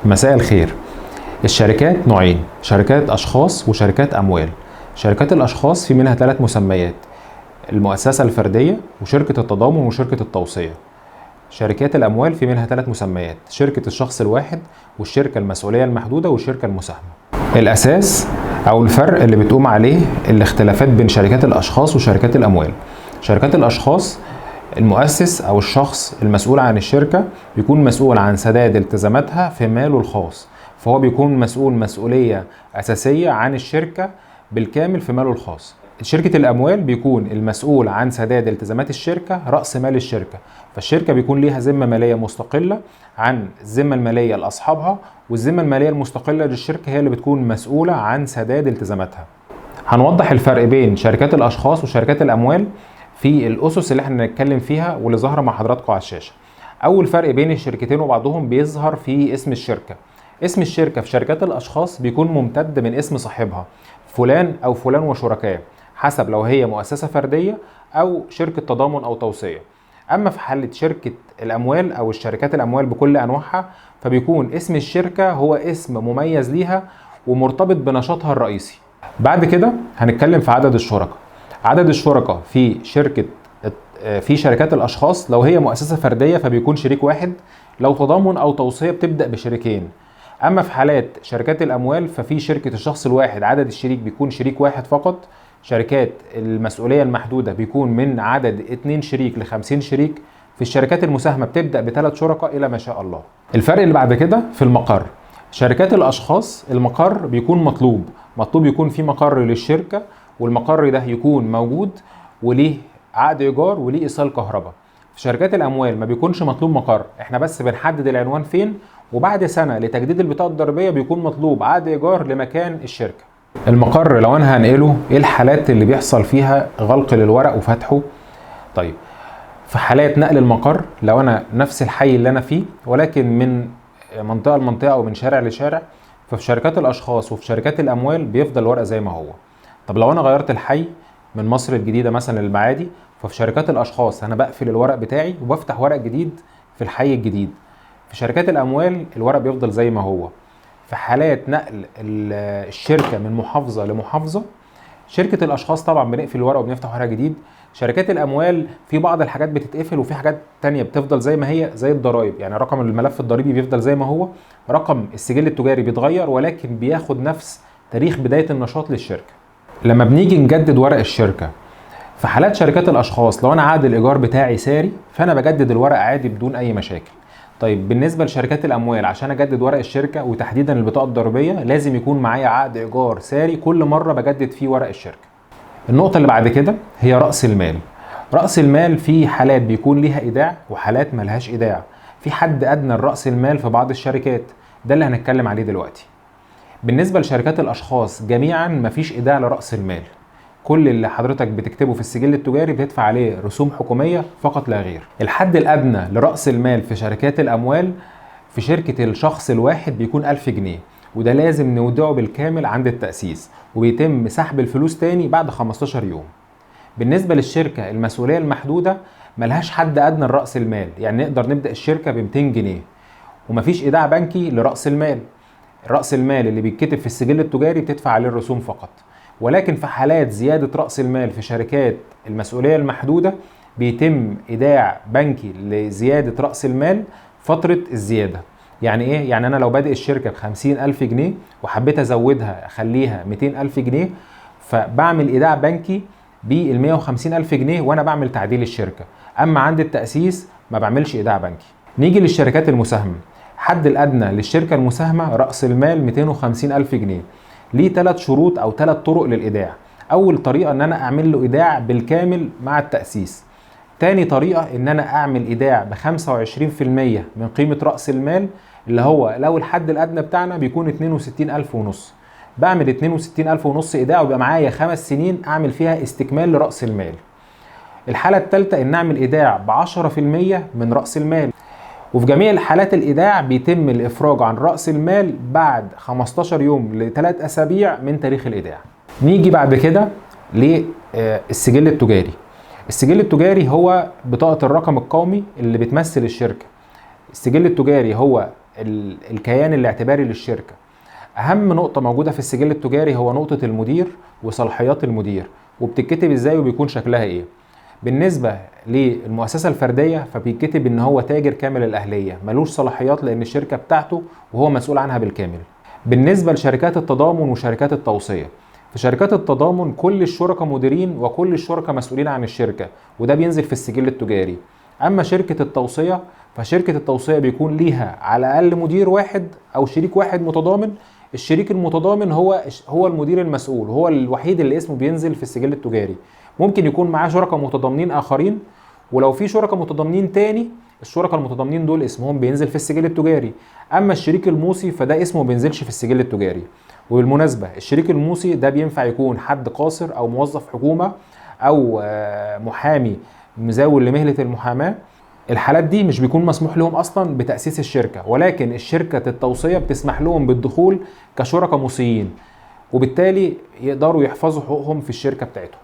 مساء الخير. الشركات نوعين: شركات أشخاص وشركات أموال. شركات الأشخاص في منها 3 مسميات: المؤسسة الفردية وشركة التضامن وشركة التوصية. شركات الأموال في منها 3 مسميات: شركة الشخص الواحد والشركة المسؤولية المحدودة والشركة المساهمة. الأساس أو الفرق اللي بتقوم عليه الاختلافات بين شركات الأشخاص وشركات الأموال. شركات الأشخاص المؤسس أو الشخص المسؤول عن الشركة بيكون مسؤول عن سداد التزاماتها في ماله الخاص، فهو بيكون مسؤول مسؤولية أساسية عن الشركة بالكامل في ماله الخاص. شركة الأموال بيكون المسؤول عن سداد التزامات الشركة رأس مال الشركة، فالشركة بيكون ليها ذمة مالية مستقلة عن الذمة المالية لأصحابها، والذمة المالية المستقلة للشركة هي اللي بتكون مسؤولة عن سداد التزاماتها. هنوضح الفرق بين شركات الأشخاص وشركات الأموال في الأسس اللي احنا هنتكلم فيها واللي ظاهرة مع حضراتكم على الشاشة. أول فرق بين الشركتين وبعضهم بيظهر في اسم الشركة. اسم الشركة في شركات الأشخاص بيكون ممتد من اسم صاحبها، فلان أو فلان وشركاء، حسب لو هي مؤسسة فردية أو شركة تضامن أو توصية. أما في حالة شركة الأموال أو الشركات الأموال بكل أنواعها، فبيكون اسم الشركة هو اسم مميز ليها ومرتبط بنشاطها الرئيسي. بعد كده هنتكلم في عدد الشركاء. عدد الشركاء في شركات الأشخاص لو هي مؤسسة فردية فبيكون شريك واحد، لو تضامن أو توصية بتبدأ بشريكين. أما في حالات شركات الأموال ففي شركة الشخص الواحد عدد الشريك بيكون شريك واحد فقط. شركات المسؤولية المحدودة بيكون من عدد 2 شريك ل50 شريك. في الشركات المساهمة بتبدأ ب3 شركاء إلى ما شاء الله. الفرق اللي بعد كده في المقر. شركات الأشخاص المقر بيكون مطلوب يكون في مقر للشركة، والمقر ده يكون موجود وليه عقد إيجار وليه إيصال كهرباء. في شركات الأموال ما بيكونش مطلوب مقر، احنا بس بنحدد العنوان فين، وبعد سنة لتجديد البطاقة الضريبية بيكون مطلوب عقد إيجار لمكان الشركة. المقر لو أنا هنقله إيه الحالات اللي بيحصل فيها غلق للورق وفتحه؟ طيب، في حالات نقل المقر لو أنا نفس الحي اللي أنا فيه ولكن من منطقة لمنطقة أو من شارع لشارع، ففي شركات الأشخاص وفي شركات الأموال بيفضل الورق زي ما هو. طب لو أنا غيرت الحي من مصر الجديدة مثلا للمعادي، ففي شركات الأشخاص أنا بقفل الورق بتاعي وبفتح ورق جديد في الحي الجديد. في شركات الأموال الورق بيفضل زي ما هو. في حالات نقل الشركة من محافظة لمحافظة، شركة الأشخاص طبعا بنقفل الورق وبنفتح ورق جديد. شركات الأموال في بعض الحاجات بتتقفل وفي حاجات تانية بتفضل زي ما هي، زي الضرائب، يعني رقم الملف الضريبي بيفضل زي ما هو، رقم السجل التجاري بيتغير ولكن بياخد نفس تاريخ بداية النشاط للشركة. لما بنيجي نجدد ورق الشركة في حالات شركات الأشخاص، لو أنا عقد الإيجار بتاعي ساري فأنا بجدد الورق عادي بدون أي مشاكل. طيب بالنسبة لشركات الأموال، عشان أجدد ورق الشركة وتحديدا البطاقة الضريبية لازم يكون معايا عقد إيجار ساري كل مرة بجدد فيه ورق الشركة. النقطة اللي بعد كده هي رأس المال. رأس المال في حالات بيكون ليها إيداع وحالات ملهاش إيداع. في حد أدنى لرأس المال في بعض الشركات، ده اللي هنتكلم عليه دلوقتي. بالنسبة لشركات الأشخاص جميعا مفيش إيداع لرأس المال. كل اللي حضرتك بتكتبه في السجل التجاري بتدفع عليه رسوم حكومية فقط لا غير. الحد الأدنى لرأس المال في شركات الأموال في شركة الشخص الواحد بيكون 1000 جنيه، وده لازم نودعه بالكامل عند التأسيس وبيتم سحب الفلوس تاني بعد 15 يوم. بالنسبة للشركة المسؤولية المحدودة ملهاش حد أدنى لرأس المال، يعني نقدر نبدأ الشركة ب200 جنيه ومفيش إيداع بنكي لرأس المال. رأس المال اللي بيتكتب في السجل التجاري بتدفع عليه الرسوم فقط. ولكن في حالات زيادة رأس المال في شركات المسؤولية المحدودة بيتم إيداع بنكي لزيادة رأس المال فترة الزيادة. يعني إيه؟ يعني أنا لو بادئ الشركة ب50,000 جنيه وحبيت أزودها أخليها 200,000 جنيه، فبعمل إيداع بنكي بال150,000 جنيه وأنا بعمل تعديل الشركة. أما عند التأسيس ما بعملش إيداع بنكي. نيجي للشركات المساهمة. حد الأدنى للشركة المساهمة رأس المال 250,000 جنيه. ليه 3 شروط أو 3 طرق للإيداع. أول طريقة إن أنا أعمل له إيداع بالكامل مع التأسيس. تاني طريقة إن أنا أعمل إيداع ب25% من قيمة رأس المال، اللي هو لو الحد الأدنى بتاعنا بيكون 62,500 بعمل 62,500 إيداع ويبقى معايا 5 سنين أعمل فيها استكمال لرأس المال. الحالة الثالثة إن أعمل إيداع ب10% من رأس المال. وفي جميع الحالات الإيداع بيتم الإفراج عن رأس المال بعد 15 يوم ل3 أسابيع من تاريخ الإيداع. نيجي بعد كده للسجل التجاري. السجل التجاري هو بطاقة الرقم القومي اللي بتمثل الشركة. السجل التجاري هو الكيان الاعتباري للشركة. اهم نقطة موجودة في السجل التجاري هو نقطة المدير وصلاحيات المدير، وبتتكتب ازاي وبيكون شكلها ايه. بالنسبة للمؤسسة الفردية فبيتكتب ان هو تاجر كامل الاهلية، ملوش صلاحيات لان الشركة بتاعته وهو مسؤول عنها بالكامل. بالنسبة لشركات التضامن وشركات التوصية، في شركات التضامن كل الشركاء مديرين وكل الشركاء مسؤولين عن الشركة، وده بينزل في السجل التجاري. اما شركة التوصية فشركة التوصية بيكون ليها على الاقل مدير واحد او شريك واحد متضامن. الشريك المتضامن هو المدير المسؤول، هو الوحيد اللي اسمه بينزل في السجل التجاري. ممكن يكون معاه شركاء متضامنين اخرين، ولو في شركاء متضامنين تاني الشركاء المتضامنين دول اسمهم بينزل في السجل التجاري. اما الشريك الموصي فده اسمه ما بينزلش في السجل التجاري. وبالمناسبة الشريك الموصي ده بينفع يكون حد قاصر او موظف حكومة او محامي مزاول لمهنة المحاماة. الحالات دي مش بيكون مسموح لهم اصلا بتأسيس الشركة، ولكن الشركة التوصية بتسمح لهم بالدخول كشركاء موصيين، وبالتالي يقدروا يحفظوا حقوقهم في الشركة بتاعتهم.